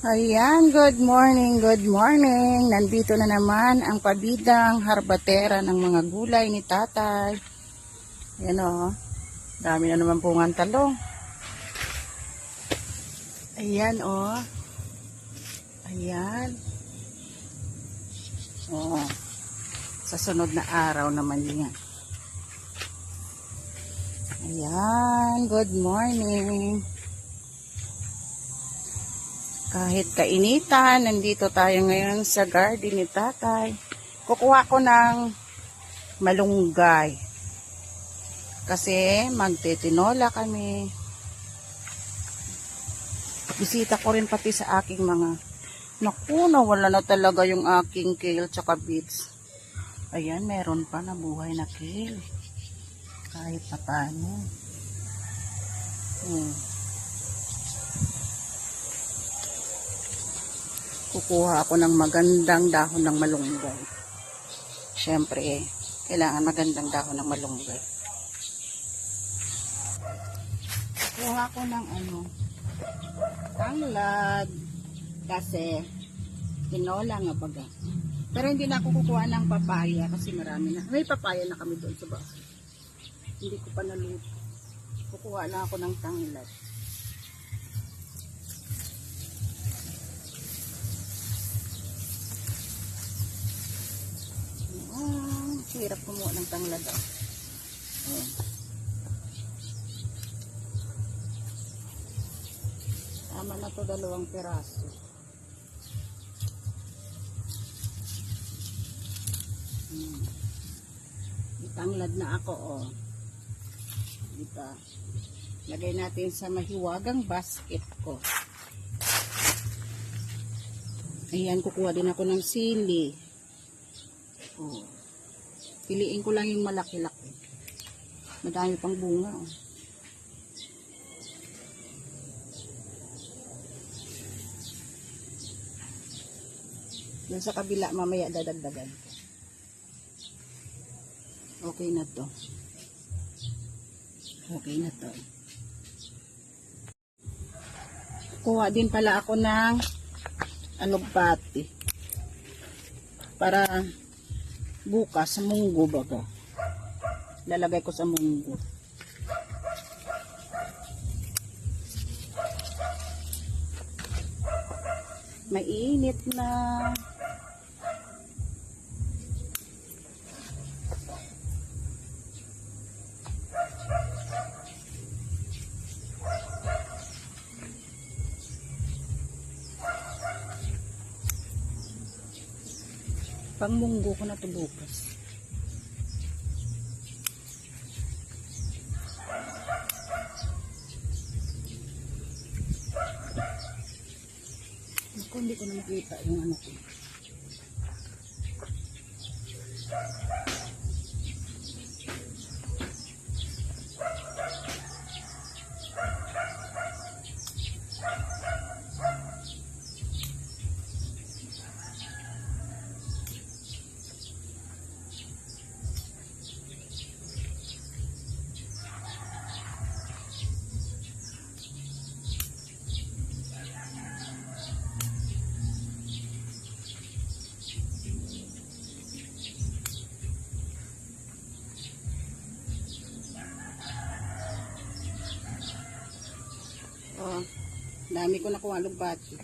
Ayan, good morning, good morning. Nandito na naman ang pabidang harbatera ng mga gulay ni tatay. Ayan o, dami na naman bungang talong. Ayan o. Ayan. O, sa sunod na araw naman yan. Ayan, good morning. Kahit kainitan, nandito tayo ngayon sa garden ni tatay. Kukuha ko ng malunggay. Kasi magtitinola kami. Bisita ko rin pati sa aking mga. Naku, nawala na talaga yung aking kale tsaka beets. Ayan, meron pa na buhay na kale. Kahit pa paano. Kukuha ako ng magandang dahon ng malunggay. Siyempre, kailangan magandang dahon ng malunggay. Kukuha ako ng tanglad. Kasi, tinola nga baga. Pero hindi na ako kukuha ng papaya kasi marami na. May papaya na kami doon sa bahay. Hindi ko pa naluto. Kukuha lang ako ng tanglad. Hirap kumuha ng tanglad. Ayan. Tama na to, 2 piraso. Tanglad na ako, oh. Diba? Lagay natin sa mahiwagang basket ko. Ayan, kukuha din ako ng sili. Oh. Piliin ko lang yung malaki-laki. Madami pang bunga, oh. Doon sa kabila, mamaya dadagdagan. Okay na to. Okay na to. Kuha din pala ako ng alugbati. Para bukas sa munggo baga. Lalagay ko sa munggo. Mainit na. Pangmunggo ko na ito bukas. Ako, hindi ko na makita yung ano ko. Oh, dami ko nakuha alugbati.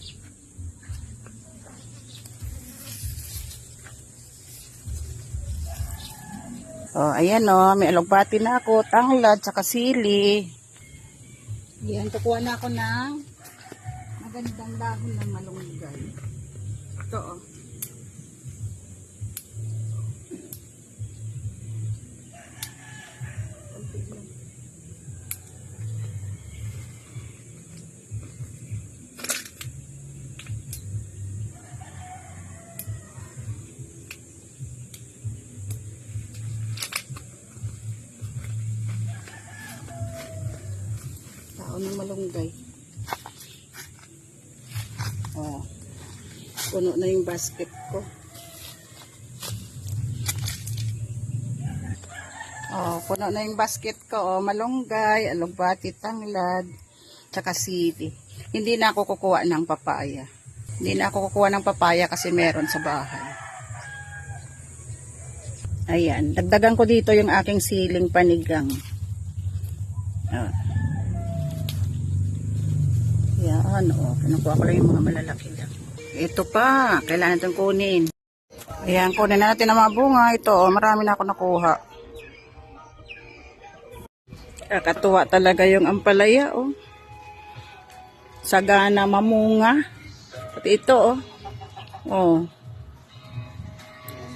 Oh, ayan oh, may alugbati na ako, tanglad, tsaka sili. Ayan, kukuha na ako ng magandang dahon ng malunggay. Ito oh. Ng malunggay. Oh. Puno na yung basket ko. Oh, puno na yung basket ko. Oh, malunggay, alugbati, tanglad, tsaka sili. Hindi na ako kukuha ng papaya. Hindi na ako kukuha ng papaya kasi meron sa bahay. Ayan, dagdagan ko dito yung aking siling panigang. Yan, kinukuha ko lang yung mga malalaki lang. Ito pa, kailangan itong kunin. Ayan, kunin natin ang mga bunga. Ito, marami na ako nakuha. Kakatuwa talaga yung ampalaya, sagana mamunga. Pati ito,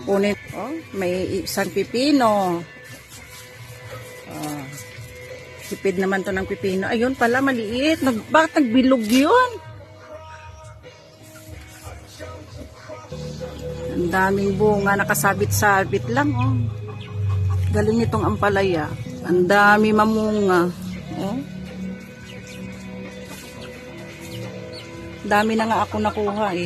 kunin, may isang pipino. Tipid naman to ng pipino. Ayun pala, maliit. Bakit nagbilog yun? Ang daming bunga, nakasabit-sabit lang, Galing itong ampalaya. Ang dami mamunga. Dami na nga ako nakuha,